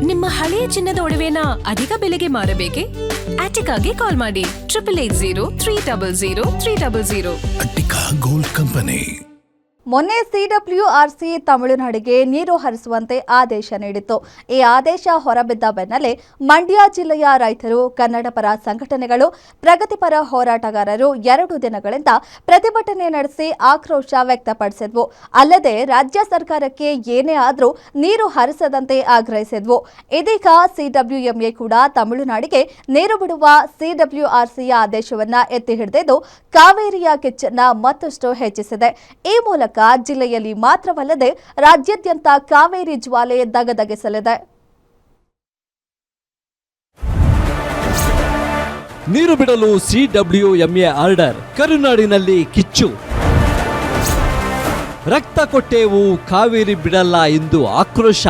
ನಿಮ್ಮ ಹಳೆಯ ಚಿನ್ನದ ಒಡವೆನ ಅಧಿಕ ಬೆಲೆಗೆ ಮಾರಬೇಕೆ? ಆಟಿಕಾಗೆ ಕಾಲ್ ಮಾಡಿ 8880 ಅಟ್ಟಿಕಾ ಗೋಲ್ಡ್ ಕಂಪನಿ. ಮೊನ್ನೆ CWRC ತಮಿಳುನಾಡಿಗೆ ನೀರು ಹರಿಸುವಂತೆ ಆದೇಶ ನೀಡಿತ್ತು. ಈ ಆದೇಶ ಹೊರಬಿದ್ದ ಬೆನ್ನಲ್ಲೇ ಮಂಡ್ಯ ಜಿಲ್ಲೆಯ ರೈತರು, ಕನ್ನಡಪರ ಸಂಘಟನೆಗಳು, ಪ್ರಗತಿಪರ ಹೋರಾಟಗಾರರು 2 ದಿನಗಳಿಂದ ಪ್ರತಿಭಟನೆ ನಡೆಸಿ ಆಕ್ರೋಶ ವ್ಯಕ್ತಪಡಿಸಿದ್ವು. ಅಲ್ಲದೆ ರಾಜ್ಯ ಸರ್ಕಾರಕ್ಕೆ ಏನೇ ಆದರೂ ನೀರು ಹರಿಸದಂತೆ ಆಗ್ರಹಿಸಿದ್ವು. ಇದೀಗ CWMA ಕೂಡ ತಮಿಳುನಾಡಿಗೆ ನೀರು ಬಿಡುವ CWRCಯ ಆದೇಶವನ್ನ ಎತ್ತಿ ಹಿಡಿದಿದ್ದು ಕಾವೇರಿಯ ಕಿಚ್ಚನ್ನ ಮತ್ತಷ್ಟು ಹೆಚ್ಚಿಸಿದೆ. ಈ ಮೂಲಕ ಜಿಲ್ಲೆಯಲ್ಲಿ ಮಾತ್ರವಲ್ಲದೆ ರಾಜ್ಯಾದ್ಯಂತ ಕಾವೇರಿ ಜ್ವಾಲೆ ದಗದಗಿಸಲಿದೆ. ನೀರು ಬಿಡಲು CWMA ಆರ್ಡರ್, ಕರುನಾಡಿನಲ್ಲಿ ಕಿಚ್ಚು. ರಕ್ತ ಕೊಟ್ಟೇವು, ಕಾವೇರಿ ಬಿಡಲ್ಲ ಎಂದು ಆಕ್ರೋಶ.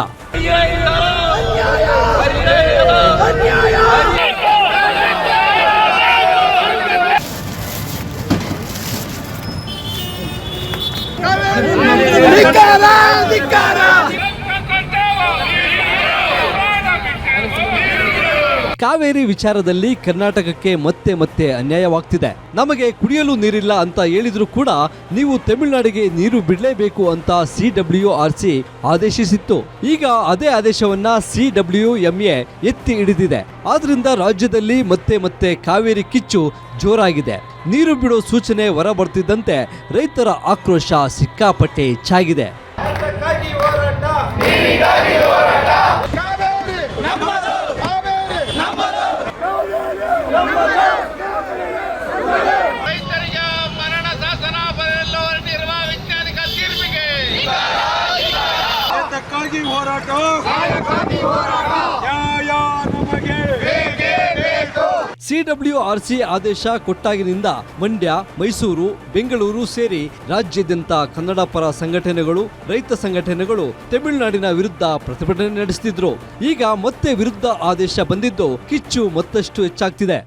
ಕಾವೇರಿ ವಿಚಾರದಲ್ಲಿ ಕರ್ನಾಟಕಕ್ಕೆ ಮತ್ತೆ ಮತ್ತೆ ಅನ್ಯಾಯವಾಗ್ತಿದೆ. ನಮಗೆ ಕುಡಿಯಲು ನೀರಿಲ್ಲ ಅಂತ ಹೇಳಿದ್ರು ಕೂಡ ನೀವು ತಮಿಳುನಾಡಿಗೆ ನೀರು ಬಿಡಲೇಬೇಕು ಅಂತ CWRC ಆದೇಶಿಸಿತ್ತು. ಈಗ ಅದೇ ಆದೇಶವನ್ನ CWMA ಎತ್ತಿ ಹಿಡಿದಿದೆ. ಆದ್ರಿಂದ ರಾಜ್ಯದಲ್ಲಿ ಮತ್ತೆ ಮತ್ತೆ ಕಾವೇರಿ ಕಿಚ್ಚು ಜೋರಾಗಿದೆ. ನೀರು ಬಿಡೋ ಸೂಚನೆ ಹೊರ ಬರ್ತಿದ್ದಂತೆ ರೈತರ ಆಕ್ರೋಶ ಸಿಕ್ಕಾಪಟ್ಟೆ ಹೆಚ್ಚಾಗಿದೆ. ರೈತರಿಗೆ ಮರಣ ಶಾಸನ ಬರೆಯಲು ಹೊರಟಿರುವ ವೈಜ್ಞಾನಿಕ ತೀರ್ಪಿಗೆ ಹೋರಾಟ, ನ್ಯಾಯ ನಮಗೆ ಬೇಕೇ ಬೇಕು. CWRC ಆದೇಶ ಕೊಟ್ಟಾಗಿನಿಂದ ಮಂಡ್ಯ, ಮೈಸೂರು, ಬೆಂಗಳೂರು ಸೇರಿ ರಾಜ್ಯಾದ್ಯಂತ ಕನ್ನಡ ಪರ ಸಂಘಟನೆಗಳು, ರೈತ ಸಂಘಟನೆಗಳು ತಮಿಳುನಾಡಿನ ವಿರುದ್ಧ ಪ್ರತಿಭಟನೆ ನಡೆಸುತ್ತಿದ್ರು. ಈಗ ಮತ್ತೆ ವಿರುದ್ಧ ಆದೇಶ ಬಂದಿದ್ದು ಕಿಚ್ಚು ಮತ್ತಷ್ಟು ಹೆಚ್ಚಾಗ್ತಿದೆ.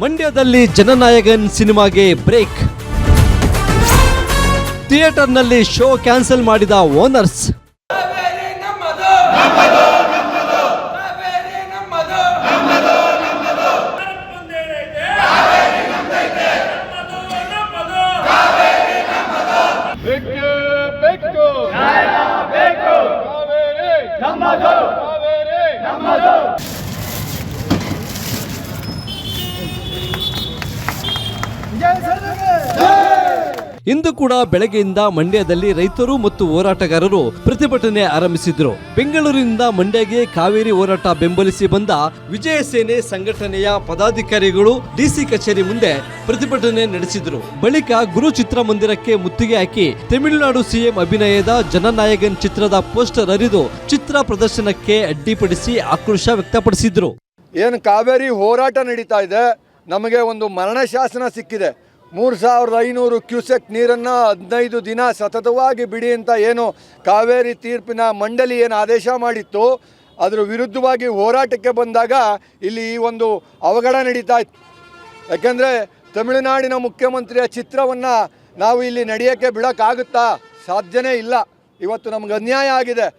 ಮಂಡ್ಯದಲ್ಲಿ ಜನನಾಯಕನ್ ಸಿನಿಮಾಗೆ ಬ್ರೇಕ್. ಥಿಯೇಟರ್ನಲ್ಲಿ ಶೋ ಕ್ಯಾನ್ಸಲ್ ಮಾಡಿದ ಓನರ್ಸ್. ಇಂದು ಕೂಡ ಬೆಳಗ್ಗೆಯಿಂದ ಮಂಡ್ಯದಲ್ಲಿ ರೈತರು ಮತ್ತು ಹೋರಾಟಗಾರರು ಪ್ರತಿಭಟನೆ ಆರಂಭಿಸಿದ್ರು. ಬೆಂಗಳೂರಿನಿಂದ ಮಂಡ್ಯಗೆ ಕಾವೇರಿ ಹೋರಾಟ ಬೆಂಬಲಿಸಿ ಬಂದ ವಿಜಯ ಸೇನೆ ಸಂಘಟನೆಯ ಪದಾಧಿಕಾರಿಗಳು DC ಕಚೇರಿ ಮುಂದೆ ಪ್ರತಿಭಟನೆ ನಡೆಸಿದ್ರು. ಬಳಿಕ ಗುರು ಚಿತ್ರಮಂದಿರಕ್ಕೆ ಮುತ್ತಿಗೆ ಹಾಕಿ ತಮಿಳುನಾಡು CM ಅಭಿನಯದ ಜನನಾಯಕನ್ ಚಿತ್ರದ ಪೋಸ್ಟರ್ ಹರಿದು ಚಿತ್ರ ಪ್ರದರ್ಶನಕ್ಕೆ ಅಡ್ಡಿಪಡಿಸಿ ಆಕ್ರೋಶ ವ್ಯಕ್ತಪಡಿಸಿದ್ರು. ಏನು ಕಾವೇರಿ ಹೋರಾಟ ನಡೀತಾ ಇದೆ, ನಮಗೆ ಒಂದು ಮರಣ ಶಾಸನ ಸಿಕ್ಕಿದೆ. 3500 ಕ್ಯೂಸೆಕ್ ನೀರನ್ನು 15 ದಿನ ಸತತವಾಗಿ ಬಿಡಿ ಅಂತ ಏನು ಕಾವೇರಿ ತೀರ್ಪಿನ ಮಂಡಳಿ ಏನು ಆದೇಶ ಮಾಡಿತ್ತು, ಅದರ ವಿರುದ್ಧವಾಗಿ ಹೋರಾಟಕ್ಕೆ ಬಂದಾಗ ಇಲ್ಲಿ ಈ ಒಂದು ಅವಘಡ ನಡೀತಾ ಇತ್ತು. ಯಾಕೆಂದರೆ ತಮಿಳುನಾಡಿನ ಮುಖ್ಯಮಂತ್ರಿಯ ಚಿತ್ರವನ್ನು ನಾವು ಇಲ್ಲಿ ನಡೆಯೋಕ್ಕೆ ಬಿಡೋಕ್ಕಾಗುತ್ತಾ? ಸಾಧ್ಯನೇ ಇಲ್ಲ. ಇವತ್ತು ನಮ್ಗೆ ಅನ್ಯಾಯ ಆಗಿದೆ.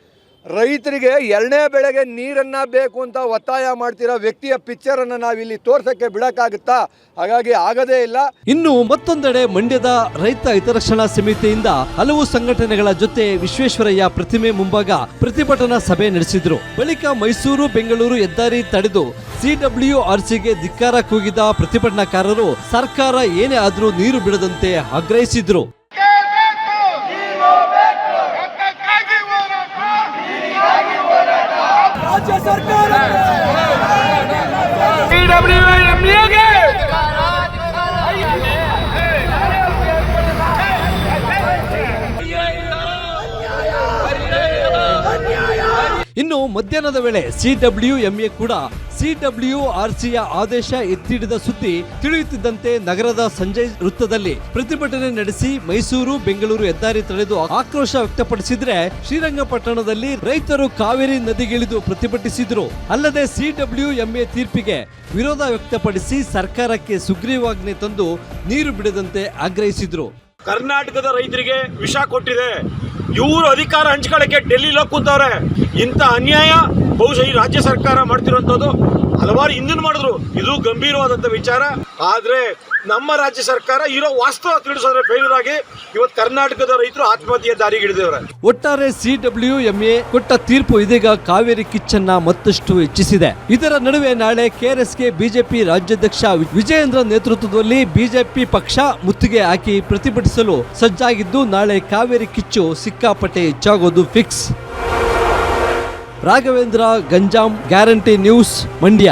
ರೈತರಿಗೆ 2ನೇ ಬೆಳೆಗೆ ನೀರನ್ನು ಬೇಕು ಅಂತ ಒತ್ತಾಯ ಮಾಡ್ತಿರೋ ವ್ಯಕ್ತಿಯ ಪಿಕ್ಚರನ್ನು ನಾವಿಲ್ಲಿ ತೋರ್ಸೋಕ್ಕೆ ಬಿಡೋಕ್ಕಾಗುತ್ತಾ? ಹಾಗಾಗಿ ಆಗದೇ ಇಲ್ಲ. ಇನ್ನು ಮತ್ತೊಂದೆಡೆ ಮಂಡ್ಯದ ರೈತ ಹಿತರಕ್ಷಣಾ ಸಮಿತಿಯಿಂದ ಹಲವು ಸಂಘಟನೆಗಳ ಜೊತೆ ವಿಶ್ವೇಶ್ವರಯ್ಯ ಪ್ರತಿಮೆ ಮುಂಭಾಗ ಪ್ರತಿಭಟನಾ ಸಭೆ ನಡೆಸಿದ್ರು. ಬಳಿಕ ಮೈಸೂರು, ಬೆಂಗಳೂರು ಹೆದ್ದಾರಿ ತಡೆದು CWRCಗೆ ಧಿಕ್ಕಾರ ಕೂಗಿದ ಪ್ರತಿಭಟನಾಕಾರರು ಸರ್ಕಾರ ಏನೇ ಆದರೂ ನೀರು ಬಿಡದಂತೆ ಆಗ್ರಹಿಸಿದ್ರು. ಇನ್ನು ಮಧ್ಯಾಹ್ನದ ವೇಳೆ CWMA ಕೂಡ CWRCಯ ಆದೇಶ ಎತ್ತಿಡಿದ ಸುದ್ದಿ ತಿಳಿಯುತ್ತಿದ್ದಂತೆ ನಗರದ ಸಂಜಯ್ ವೃತ್ತದಲ್ಲಿ ಪ್ರತಿಭಟನೆ ನಡೆಸಿ ಮೈಸೂರು, ಬೆಂಗಳೂರು ಹೆದ್ದಾರಿ ತಡೆದು ಆಕ್ರೋಶ ವ್ಯಕ್ತಪಡಿಸಿದ್ರೆ, ಶ್ರೀರಂಗಪಟ್ಟಣದಲ್ಲಿ ರೈತರು ಕಾವೇರಿ ನದಿಗಿಳಿದು ಪ್ರತಿಭಟಿಸಿದ್ರು. ಅಲ್ಲದೆ CWMA ತೀರ್ಪಿಗೆ ವಿರೋಧ ವ್ಯಕ್ತಪಡಿಸಿ ಸರ್ಕಾರಕ್ಕೆ ಸುಗ್ರೀವಾಜ್ಞೆ ತಂದು ನೀರು ಬಿಡದಂತೆ ಆಗ್ರಹಿಸಿದ್ರು. ಕರ್ನಾಟಕದ ರೈತರಿಗೆ ವಿಷ ಕೊಟ್ಟಿದೆ. ಇವರು ಅಧಿಕಾರ ಹಂಚ್ಕೊಳ್ಳಕ್ಕೆ ಡೆಲ್ಲಿలో ಕೂತವ್ರೆ. ಇಂಥ ಅನ್ಯಾಯ ಬಹುಶಃ ಈ ರಾಜ್ಯ ಸರ್ಕಾರ ಮಾಡ್ತಿರೋಂಥದ್ದು ಹಲವಾರು ಹಿಂದಿನ ಮಾಡಿದ್ರು. ಇದು ಗಂಭೀರವಾದಂಥ ವಿಚಾರ. ಆದ್ರೆ ನಮ್ಮ ರಾಜ್ಯ ಸರ್ಕಾರ ಇರೋ ವಾಸ್ತವ ತಿಳಿಸೋದ್ರೆ ಫೇಲ್ಯೂರ್ ಆಗಿ ಇವತ್ತು ಕರ್ನಾಟಕದ ರೈತರು ಆತ್ಮಹತ್ಯೆ ದಾರಿಗೆ ಹಿಡಿದವ್ರೆ. ಒಟ್ಟಾರೆ CWMA ಕೊಟ್ಟ ತೀರ್ಪು ಇದೀಗ ಕಾವೇರಿ ಕಿಚ್ಚನ್ನ ಮತ್ತಷ್ಟು ಹೆಚ್ಚಿಸಿದೆ. ಇದರ ನಡುವೆ ನಾಳೆ KRSಗೆ ಬಿಜೆಪಿ ರಾಜ್ಯಾಧ್ಯಕ್ಷ ವಿಜಯೇಂದ್ರ ನೇತೃತ್ವದಲ್ಲಿ ಬಿಜೆಪಿ ಪಕ್ಷ ಮುತ್ತಿಗೆ ಹಾಕಿ ಪ್ರತಿಭಟಿಸಲು ಸಜ್ಜಾಗಿದ್ದು ನಾಳೆ ಕಾವೇರಿ ಕಿಚ್ಚು ಸಿಕ್ಕಾಪಟ್ಟೆ ಹೆಚ್ಚಾಗೋದು fix. Raghavendra Ganjam, guarantee news, Mandya.